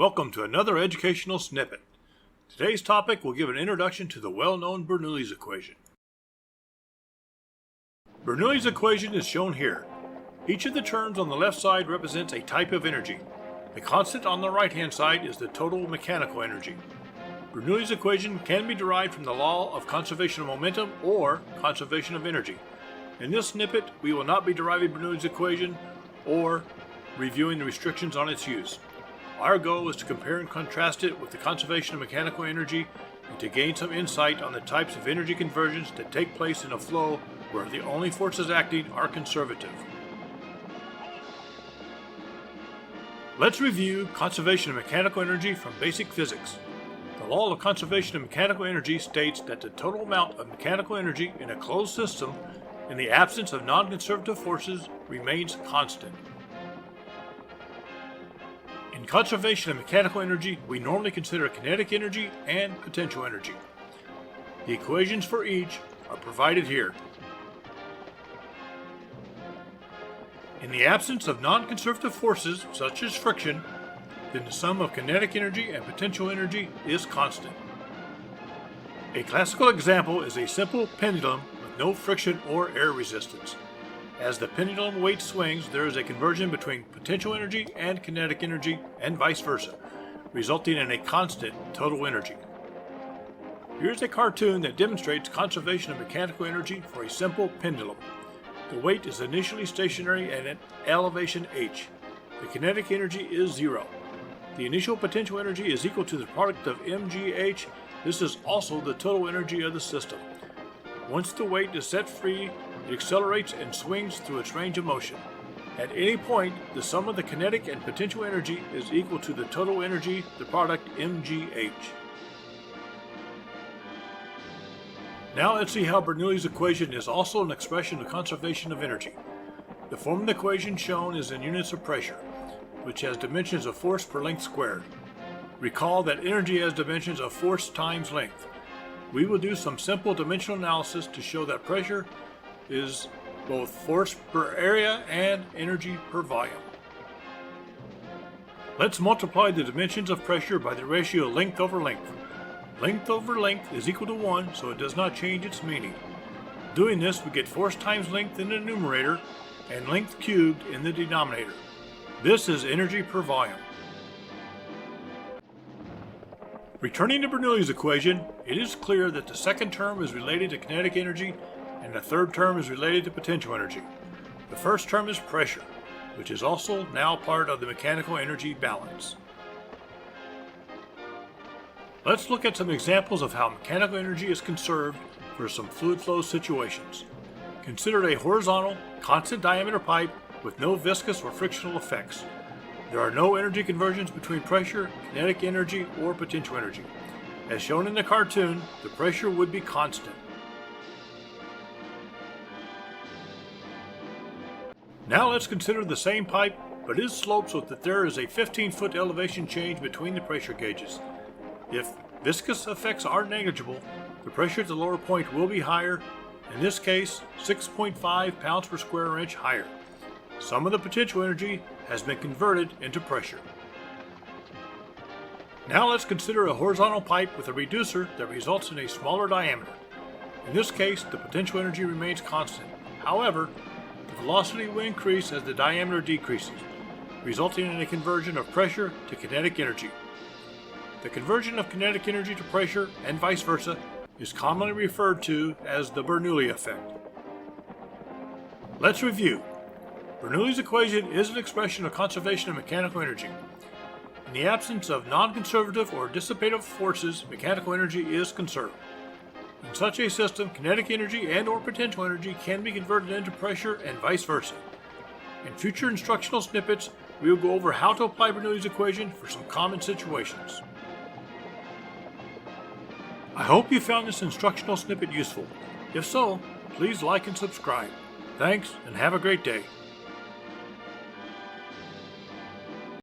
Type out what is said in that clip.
Welcome to another educational snippet. Today's topic will give an introduction to the well-known Bernoullis equation. Bernoullis equation is shown here. Each of the terms on the left side represents a type of energy. The constant on the right-hand side is the total mechanical energy. Bernoullis equation can be derived from the law of conservation of momentum or conservation of energy. In this snippet, we will not be deriving Bernoullis equation or reviewing the restrictions on its use. Our goal is to compare and contrast it with the conservation of mechanical energy and to gain some insight on the types of energy conversions that take place in a flow where the only forces acting are conservative. Let's review conservation of mechanical energy from basic physics. The law of conservation of mechanical energy states that the total amount of mechanical energy in a closed system in the absence of non-conservative forces remains constant. In conservation of mechanical energy, we normally consider kinetic energy and potential energy. The equations for each are provided here. In the absence of non-conservative forces, such as friction, then the sum of kinetic energy and potential energy is constant. A classical example is a simple pendulum with no friction or air resistance. As the pendulum weight swings, there is a conversion between potential energy and kinetic energy, and vice versa, resulting in a constant total energy. Here's a cartoon that demonstrates conservation of mechanical energy for a simple pendulum. The weight is initially stationary at an elevation h. The kinetic energy is 0. The initial potential energy is equal to the product of mgh. This is also the total energy of the system. Once the weight is set free, it accelerates and swings through its range of motion. At any point, the sum of the kinetic and potential energy is equal to the total energy, the product mgh. Now let's see how Bernoullis equation is also an expression of conservation of energy. The form of the equation shown is in units of pressure, which has dimensions of force per length squared. Recall that energy has dimensions of force times length. We will do some simple dimensional analysis to show that pressure is both force per area and energy per volume. Let's multiply the dimensions of pressure by the ratio length over length. Length over length is equal to 1, so it does not change its meaning. Doing this, we get force times length in the numerator and length cubed in the denominator. This is energy per volume. Returning to Bernoullis equation, it is clear that the second term is related to kinetic energy and the third term is related to potential energy. The first term is pressure, which is also now part of the mechanical energy balance. Let's look at some examples of how mechanical energy is conserved for some fluid flow situations. Consider a horizontal, constant diameter pipe with no viscous or frictional effects. There are no energy conversions between pressure, kinetic energy, or potential energy. As shown in the cartoon, the pressure would be constant. Now let's consider the same pipe, but it slopes so that there is a 15-foot elevation change between the pressure gauges. If viscous effects are negligible, the pressure at the lower point will be higher, in this case 6.5 pounds per square inch higher. Some of the potential energy has been converted into pressure. Now let's consider a horizontal pipe with a reducer that results in a smaller diameter. In this case, the potential energy remains constant. However, the velocity will increase as the diameter decreases, resulting in a conversion of pressure to kinetic energy. The conversion of kinetic energy to pressure, and vice versa, is commonly referred to as the Bernoulli Effect. Let's review. Bernoullis equation is an expression of conservation of mechanical energy. In the absence of non-conservative or dissipative forces, mechanical energy is conserved. In such a system, kinetic energy and/or potential energy can be converted into pressure and vice versa. In future instructional snippets, we will go over how to apply Bernoullis equation for some common situations. I hope you found this instructional snippet useful. If so, please like and subscribe. Thanks, and have a great day.